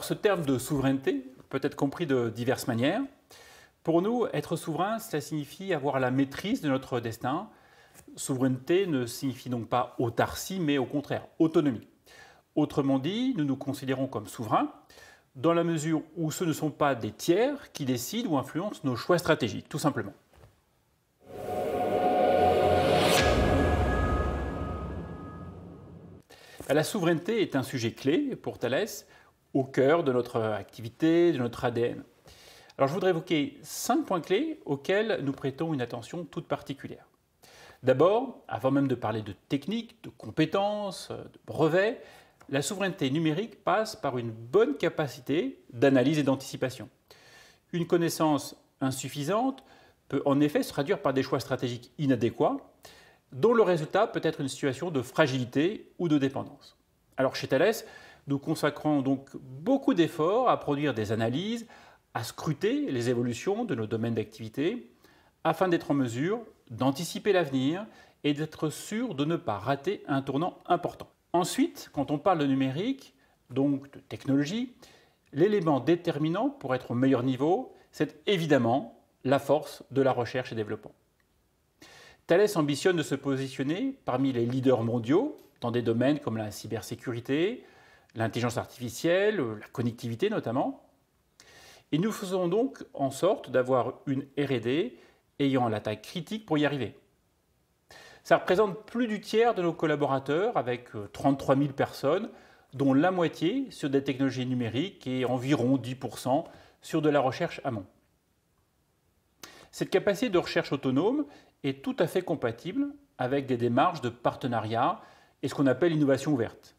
Alors ce terme de souveraineté peut être compris de diverses manières. Pour nous, être souverain, cela signifie avoir la maîtrise de notre destin. Souveraineté ne signifie donc pas autarcie, mais au contraire, autonomie. Autrement dit, nous nous considérons comme souverains dans la mesure où ce ne sont pas des tiers qui décident ou influencent nos choix stratégiques, tout simplement. La souveraineté est un sujet clé pour Thales, au cœur de notre activité, de notre ADN. Alors je voudrais évoquer 5 points clés auxquels nous prêtons une attention toute particulière. D'abord, avant même de parler de techniques, de compétences, de brevets, la souveraineté numérique passe par une bonne capacité d'analyse et d'anticipation. Une connaissance insuffisante peut en effet se traduire par des choix stratégiques inadéquats, dont le résultat peut être une situation de fragilité ou de dépendance. Alors chez Thales, nous consacrons donc beaucoup d'efforts à produire des analyses, à scruter les évolutions de nos domaines d'activité, afin d'être en mesure d'anticiper l'avenir et d'être sûr de ne pas rater un tournant important. Ensuite, quand on parle de numérique, donc de technologie, l'élément déterminant pour être au meilleur niveau, c'est évidemment la force de la recherche et développement. Thales ambitionne de se positionner parmi les leaders mondiaux dans des domaines comme la cybersécurité, l'intelligence artificielle, la connectivité notamment. Et nous faisons donc en sorte d'avoir une R&D ayant la taille critique pour y arriver. Ça représente plus du tiers de nos collaborateurs avec 33 000 personnes, dont la moitié sur des technologies numériques et environ 10% sur de la recherche amont. Cette capacité de recherche autonome est tout à fait compatible avec des démarches de partenariat et ce qu'on appelle l'innovation ouverte.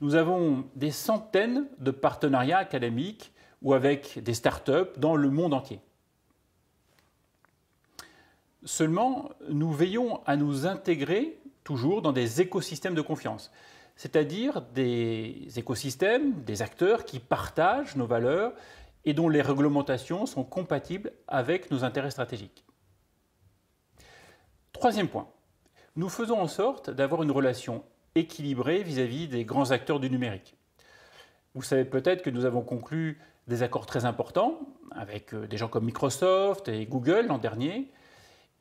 Nous avons des centaines de partenariats académiques ou avec des startups dans le monde entier. Seulement, nous veillons à nous intégrer toujours dans des écosystèmes de confiance, c'est-à-dire des écosystèmes, des acteurs qui partagent nos valeurs et dont les réglementations sont compatibles avec nos intérêts stratégiques. Troisième point, nous faisons en sorte d'avoir une relation équilibrée vis-à-vis des grands acteurs du numérique. Vous savez peut-être que nous avons conclu des accords très importants avec des gens comme Microsoft et Google l'an dernier,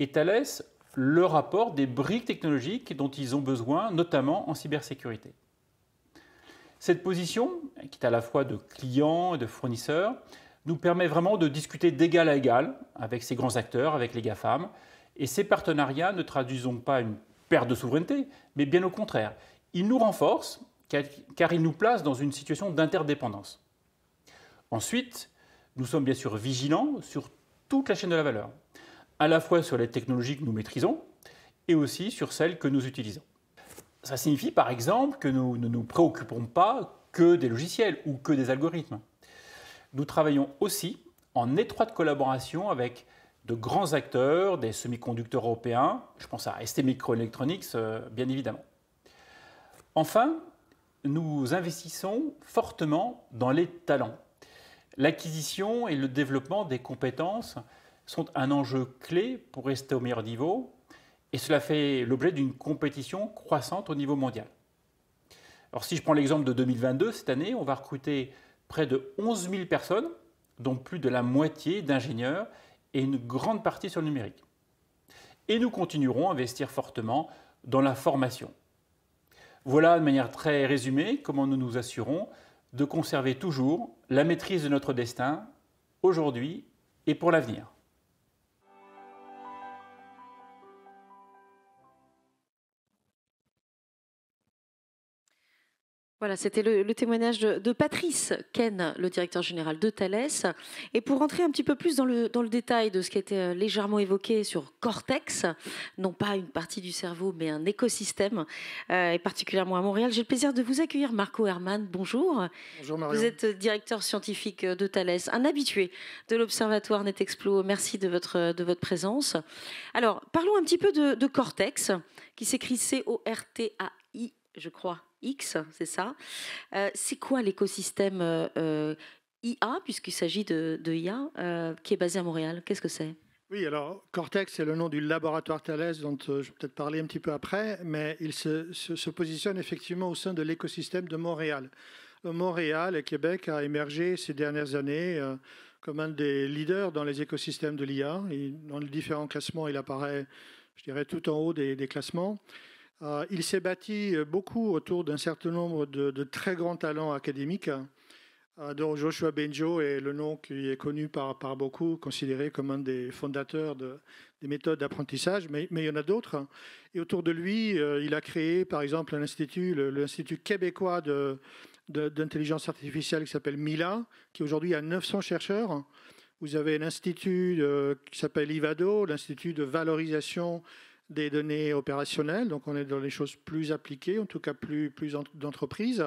et Thales leur apporte des briques technologiques dont ils ont besoin, notamment en cybersécurité. Cette position, qui est à la fois de client et de fournisseur, nous permet vraiment de discuter d'égal à égal avec ces grands acteurs, avec les GAFAM, et ces partenariats ne traduisent pas une perte de souveraineté, mais bien au contraire. Ils nous renforcent car ils nous placent dans une situation d'interdépendance. Ensuite, nous sommes bien sûr vigilants sur toute la chaîne de la valeur, à la fois sur les technologies que nous maîtrisons et aussi sur celles que nous utilisons. Ça signifie par exemple que nous ne nous préoccupons pas que des logiciels ou que des algorithmes. Nous travaillons aussi en étroite collaboration avec de grands acteurs, des semi-conducteurs européens, je pense à ST Microelectronics bien évidemment. Enfin, nous investissons fortement dans les talents. L'acquisition et le développement des compétences sont un enjeu clé pour rester au meilleur niveau et cela fait l'objet d'une compétition croissante au niveau mondial. Alors si je prends l'exemple de 2022, cette année, on va recruter près de 11 000 personnes, dont plus de la moitié d'ingénieurs et une grande partie sur le numérique. Et nous continuerons à investir fortement dans la formation. Voilà de manière très résumée comment nous nous assurons de conserver toujours la maîtrise de notre destin aujourd'hui et pour l'avenir. Voilà, c'était le témoignage de Patrice Ken, le directeur général de Thales. Et pour rentrer un petit peu plus dans le détail de ce qui a été légèrement évoqué sur Cortex, non pas une partie du cerveau, mais un écosystème, et particulièrement à Montréal, j'ai le plaisir de vous accueillir, Marco Herman. Bonjour. Bonjour Marion. Vous êtes directeur scientifique de Thales, un habitué de l'Observatoire NetExplo. Merci de votre présence. Alors, parlons un petit peu de Cortex, qui s'écrit C-O-R-T-A-I, je crois. X, c'est ça. C'est quoi l'écosystème IA, puisqu'il s'agit de IA, qui est basé à Montréal? Qu'est-ce que c'est? Oui, alors Cortex, c'est le nom du laboratoire Thales dont je vais peut-être parler un petit peu après, mais il se positionne effectivement au sein de l'écosystème de Montréal. Montréal et Québec a émergé ces dernières années comme un des leaders dans les écosystèmes de l'IA. Dans les différents classements, il apparaît, je dirais, tout en haut des classements. Il s'est bâti beaucoup autour d'un certain nombre de très grands talents académiques, dont Joshua Bengio est le nom qui est connu par beaucoup, considéré comme un des fondateurs des méthodes d'apprentissage, mais il y en a d'autres. Et autour de lui, il a créé, par exemple, l'Institut québécois d'intelligence artificielle qui s'appelle MILA, qui aujourd'hui a 900 chercheurs. Vous avez l'institut qui s'appelle IVADO, l'Institut de valorisation des données opérationnelles, donc on est dans les choses plus appliquées, en tout cas plus d'entreprises.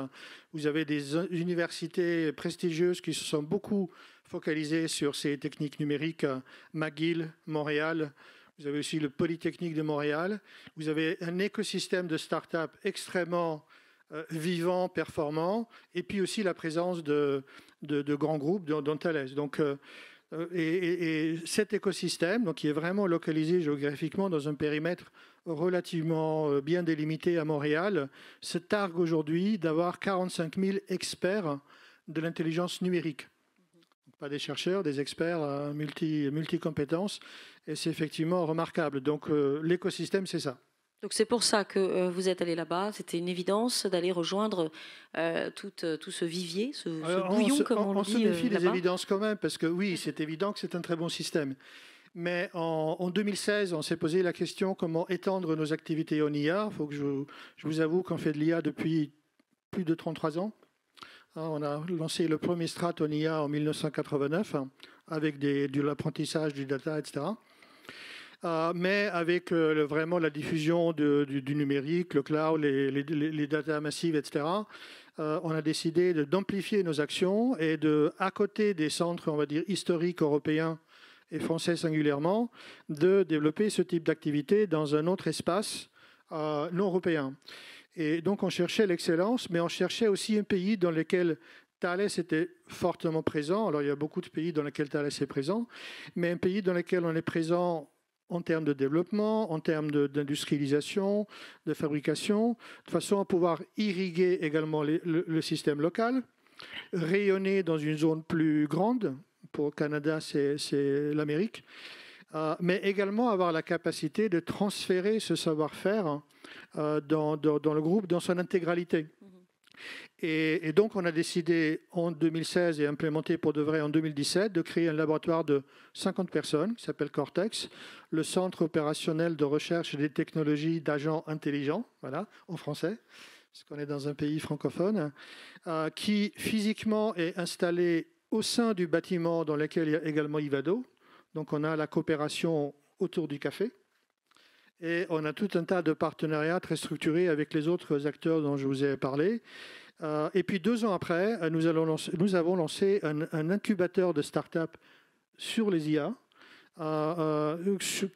Vous avez des universités prestigieuses qui se sont beaucoup focalisées sur ces techniques numériques, McGill, Montréal. Vous avez aussi le Polytechnique de Montréal. Vous avez un écosystème de start-up extrêmement vivant, performant, et puis aussi la présence de grands groupes dont Thales. Donc, et cet écosystème, donc, qui est vraiment localisé géographiquement dans un périmètre relativement bien délimité à Montréal, se targue aujourd'hui d'avoir 45 000 experts de l'intelligence numérique. Pas des chercheurs, des experts multi-compétences, et c'est effectivement remarquable. Donc l'écosystème, c'est ça. Donc c'est pour ça que vous êtes allé là-bas. C'était une évidence d'aller rejoindre tout ce vivier, ce bouillon, comme on le dit. On se méfie des évidences quand même, parce que oui, c'est évident que c'est un très bon système. Mais en 2016, on s'est posé la question comment étendre nos activités en IA. Il faut que je vous avoue qu'on fait de l'IA depuis plus de 33 ans. On a lancé le premier strat en IA en 1989, avec de l'apprentissage, du data, etc. Mais avec vraiment la diffusion du numérique, le cloud, les data massives, etc., on a décidé d'amplifier nos actions et à côté des centres, on va dire, historiques européens et français singulièrement, de développer ce type d'activité dans un autre espace non européen. Et donc on cherchait l'excellence, mais on cherchait aussi un pays dans lequel Thales était fortement présent. Alors il y a beaucoup de pays dans lesquels Thales est présent, mais un pays dans lequel on est présent en termes de développement, en termes d'industrialisation, de fabrication, de façon à pouvoir irriguer également le système local, rayonner dans une zone plus grande. Pour le Canada, c'est l'Amérique, mais également avoir la capacité de transférer ce savoir-faire dans le groupe dans son intégralité. Et donc, on a décidé en 2016 et implémenté pour de vrai en 2017 de créer un laboratoire de 50 personnes qui s'appelle Cortex, le Centre opérationnel de recherche et des technologies d'agents intelligents, voilà, en français, parce qu'on est dans un pays francophone, qui physiquement est installé au sein du bâtiment dans lequel il y a également Ivado. Donc, on a la coopération autour du café. Et on a tout un tas de partenariats très structurés avec les autres acteurs dont je vous ai parlé. Et puis 2 ans après, nous avons lancé un incubateur de start-up sur les IA,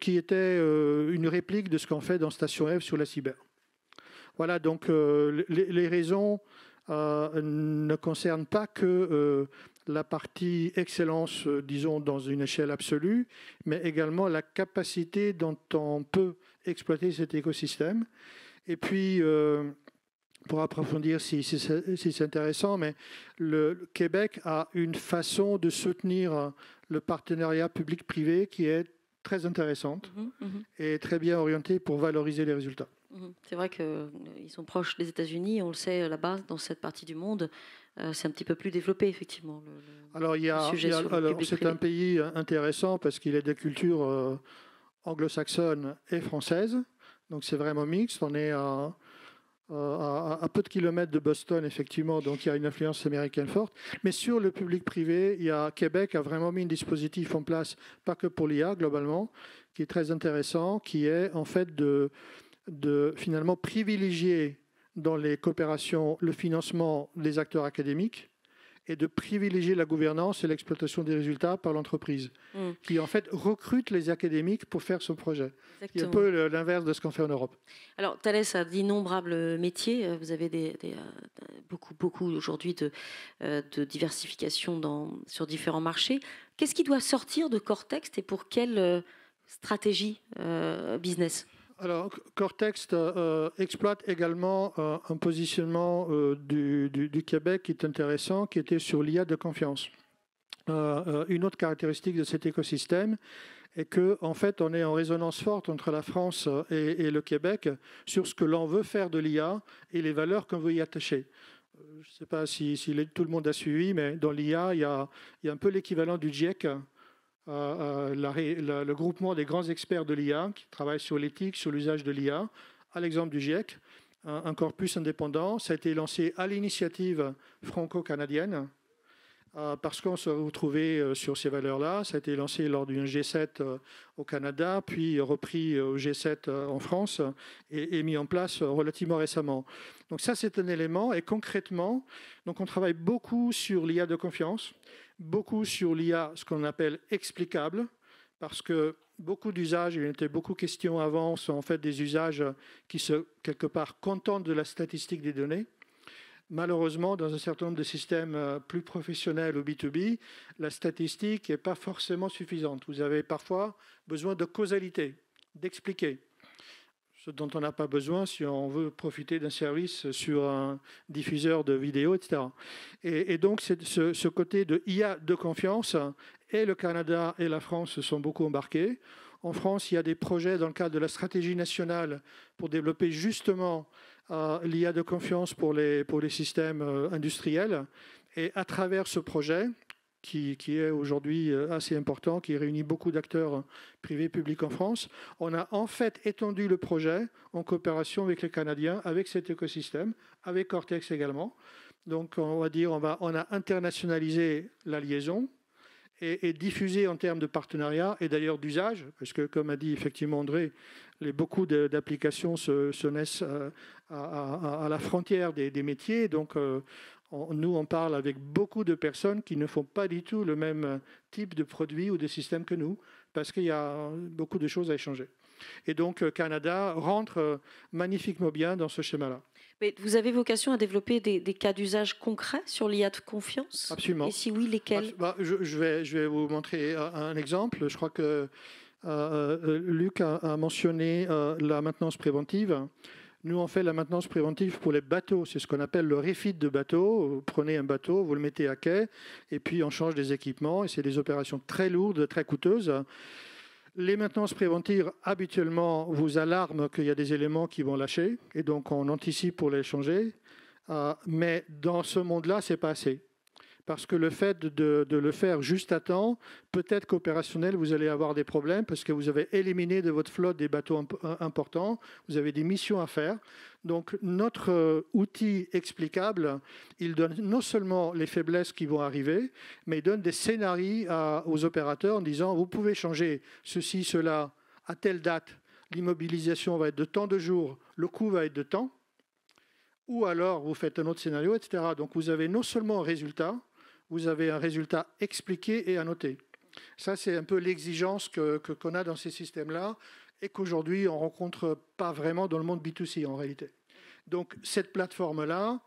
qui était une réplique de ce qu'on fait dans Station F sur la cyber. Voilà, donc les raisons ne concernent pas que la partie excellence, disons, dans une échelle absolue, mais également la capacité dont on peut exploiter cet écosystème. Et puis, pour approfondir si c'est intéressant, mais le Québec a une façon de soutenir le partenariat public-privé qui est très intéressante et très bien orientée pour valoriser les résultats. C'est vrai qu'ils sont proches des États-Unis, on le sait là-bas, dans cette partie du monde. C'est un petit peu plus développé, effectivement. Alors, c'est un pays intéressant parce qu'il est de culture anglo-saxonne et française. Donc, c'est vraiment mixte. On est à peu de kilomètres de Boston, effectivement, donc il y a une influence américaine forte. Mais sur le public-privé, Québec a vraiment mis un dispositif en place, pas que pour l'IA, globalement, qui est très intéressant, qui est en fait de finalement privilégier dans les coopérations le financement des acteurs académiques et de privilégier la gouvernance et l'exploitation des résultats par l'entreprise, qui en fait recrute les académiques pour faire son projet. C'est un peu l'inverse de ce qu'on fait en Europe. Alors, Thales a d'innombrables métiers. Vous avez beaucoup aujourd'hui de diversification sur différents marchés. Qu'est-ce qui doit sortir de Cortex et pour quelle stratégie business ? Alors, Cortex exploite également un positionnement du Québec qui est intéressant, qui était sur l'IA de confiance. Une autre caractéristique de cet écosystème est qu'en fait, on est en résonance forte entre la France et le Québec sur ce que l'on veut faire de l'IA et les valeurs qu'on veut y attacher. Je ne sais pas si tout le monde a suivi, mais dans l'IA, il y a un peu l'équivalent du GIEC, le groupement des grands experts de l'IA qui travaillent sur l'éthique, sur l'usage de l'IA, à l'exemple du GIEC, un corpus indépendant. Ça a été lancé à l'initiative franco-canadienne parce qu'on se retrouvait sur ces valeurs-là. Ça a été lancé lors d'une G7 au Canada, puis repris au G7 en France et mis en place relativement récemment. Donc ça, c'est un élément. Et concrètement, donc on travaille beaucoup sur l'IA de confiance, beaucoup sur l'IA, ce qu'on appelle explicable, parce que beaucoup d'usages, il y était beaucoup de questions avant, sont en fait des usages qui se, quelque part, contentent de la statistique des données. Malheureusement, dans un certain nombre de systèmes plus professionnels ou B2B, la statistique n'est pas forcément suffisante. Vous avez parfois besoin de causalité, d'expliquer. Ce dont on n'a pas besoin si on veut profiter d'un service sur un diffuseur de vidéos, etc. Et donc, ce côté de IA de confiance, et le Canada et la France se sont beaucoup embarqués. En France, il y a des projets dans le cadre de la stratégie nationale pour développer justement l'IA de confiance pour les systèmes industriels. Et à travers ce projet, qui est aujourd'hui assez important, qui réunit beaucoup d'acteurs privés, publics en France, on a en fait étendu le projet en coopération avec les Canadiens, avec cet écosystème, avec Cortex également. Donc on va dire, on a internationalisé la liaison et diffusé en termes de partenariat et d'ailleurs d'usage, parce que comme a dit effectivement André, beaucoup d'applications se naissent à la frontière des métiers. Donc nous, on parle avec beaucoup de personnes qui ne font pas du tout le même type de produit ou de système que nous, parce qu'il y a beaucoup de choses à échanger. Et donc, Canada rentre magnifiquement bien dans ce schéma-là. Mais vous avez vocation à développer des cas d'usage concrets sur l'IA de confiance? Absolument. Et si oui, lesquels? Je vais vous montrer un exemple. Je crois que Luc a mentionné la maintenance préventive. Nous, on fait la maintenance préventive pour les bateaux. C'est ce qu'on appelle le refit de bateau. Vous prenez un bateau, vous le mettez à quai, et puis on change des équipements. Et c'est des opérations très lourdes, très coûteuses. Les maintenances préventives, habituellement, vous alarment qu'il y a des éléments qui vont lâcher. Et donc, on anticipe pour les changer. Mais dans ce monde-là, ce n'est pas assez. Parce que le fait de le faire juste à temps, peut-être qu'opérationnel, vous allez avoir des problèmes parce que vous avez éliminé de votre flotte des bateaux importants, vous avez des missions à faire. Donc notre outil explicable, il donne non seulement les faiblesses qui vont arriver, mais il donne des scénarios aux opérateurs en disant vous pouvez changer ceci, cela à telle date, l'immobilisation va être de tant de jours, le coût va être de temps, ou alors vous faites un autre scénario, etc. Donc vous avez non seulement un résultat, vous avez un résultat expliqué et annoté. Ça, c'est un peu l'exigence qu'on a dans ces systèmes-là et qu'aujourd'hui, on ne rencontre pas vraiment dans le monde B2C en réalité. Donc, cette plateforme-là,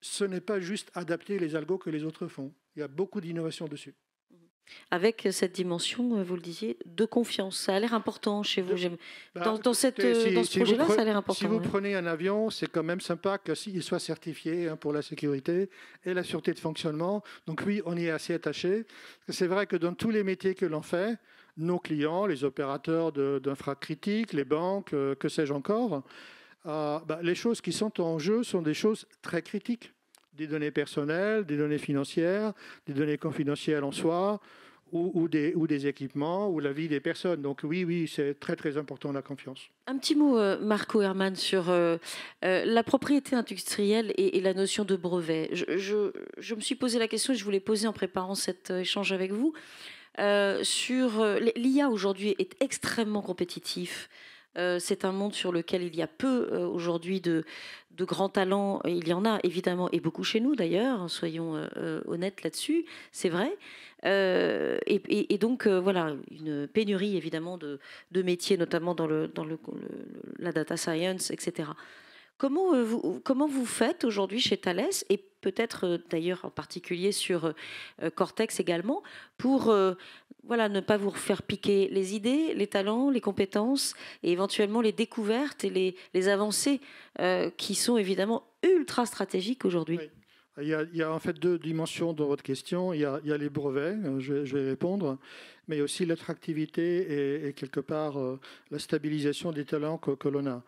ce n'est pas juste adapter les algos que les autres font. Il y a beaucoup d'innovation dessus. Avec cette dimension, vous le disiez, de confiance. Ça a l'air important chez vous. Dans ce projet-là, ça a l'air important. Si vous prenez un avion, c'est quand même sympa qu'il soit certifié pour la sécurité et la sûreté de fonctionnement. Donc oui, on y est assez attaché. C'est vrai que dans tous les métiers que l'on fait, nos clients, les opérateurs d'infra critiques, les banques, que sais-je encore, les choses qui sont en jeu sont des choses très critiques. Des données personnelles, des données financières, des données confidentielles en soi, ou des équipements, ou la vie des personnes. Donc oui, c'est très très important la confiance. Un petit mot, Marco Herman, sur la propriété industrielle et la notion de brevet. Je me suis posé la question, et je vous l'ai posée en préparant cet échange avec vous, sur l'IA aujourd'hui est extrêmement compétitif. C'est un monde sur lequel il y a peu aujourd'hui de grands talents. Il y en a évidemment, et beaucoup chez nous d'ailleurs, soyons honnêtes là-dessus, c'est vrai. Et donc voilà, une pénurie évidemment de métiers, notamment dans la data science, etc. Comment vous faites aujourd'hui chez Thales, et peut-être d'ailleurs en particulier sur Cortex également, pour voilà, ne pas vous faire piquer les idées, les talents, les compétences et éventuellement les découvertes et les avancées qui sont évidemment ultra stratégiques aujourd'hui. Oui. Il y a en fait deux dimensions dans votre question. Il y a les brevets, je vais répondre, mais il y a aussi l'attractivité et quelque part la stabilisation des talents que l'on a.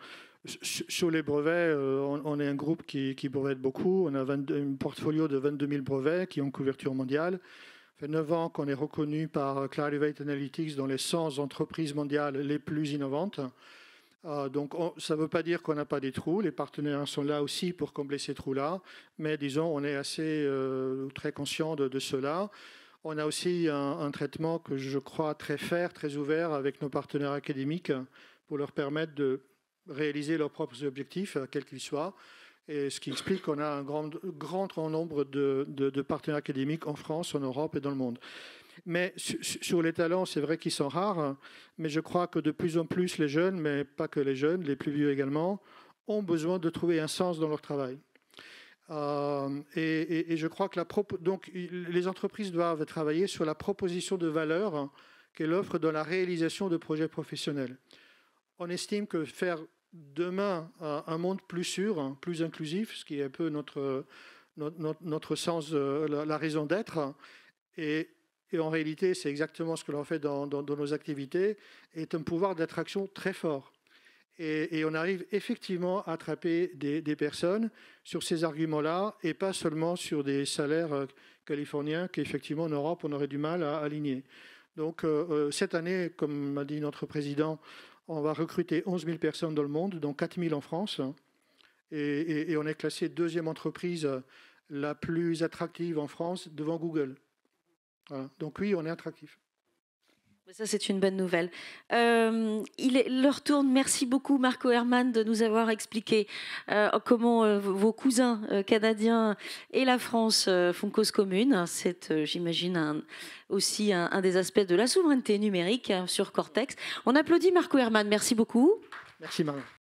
Sur les brevets, on est un groupe qui brevette beaucoup. On a un portfolio de 22 000 brevets qui ont couverture mondiale. Ça fait 9 ans qu'on est reconnu par Clarivate Analytics dans les 100 entreprises mondiales les plus innovantes. Donc, ça ne veut pas dire qu'on n'a pas des trous. Les partenaires sont là aussi pour combler ces trous-là. Mais disons, on est assez très conscient de cela. On a aussi un traitement que je crois très fair, très ouvert avec nos partenaires académiques pour leur permettre de réaliser leurs propres objectifs, quels qu'ils soient. Et ce qui explique qu'on a un grand nombre de partenaires académiques en France, en Europe et dans le monde. Mais sur les talents, c'est vrai qu'ils sont rares, mais je crois que de plus en plus les jeunes, mais pas que les jeunes, les plus vieux également, ont besoin de trouver un sens dans leur travail. Et je crois que donc, les entreprises doivent travailler sur la proposition de valeur qu'elle offre dans la réalisation de projets professionnels. On estime que faire demain un monde plus sûr, plus inclusif, ce qui est un peu notre sens, la raison d'être, et en réalité, c'est exactement ce que l'on fait dans nos activités, est un pouvoir d'attraction très fort. Et on arrive effectivement à attraper des personnes sur ces arguments-là, et pas seulement sur des salaires californiens qu'effectivement en Europe, on aurait du mal à aligner. Donc cette année, comme m'a dit notre président, on va recruter 11 000 personnes dans le monde, dont 4 000 en France. Et on est classé deuxième entreprise la plus attractive en France devant Google. Voilà. Donc oui, on est attractif. Ça, c'est une bonne nouvelle. L'heure tourne. Merci beaucoup, Marco Herman, de nous avoir expliqué comment vos cousins canadiens et la France font cause commune. C'est, j'imagine, aussi un des aspects de la souveraineté numérique sur Cortex. On applaudit Marco Herman. Merci beaucoup. Merci, Marie.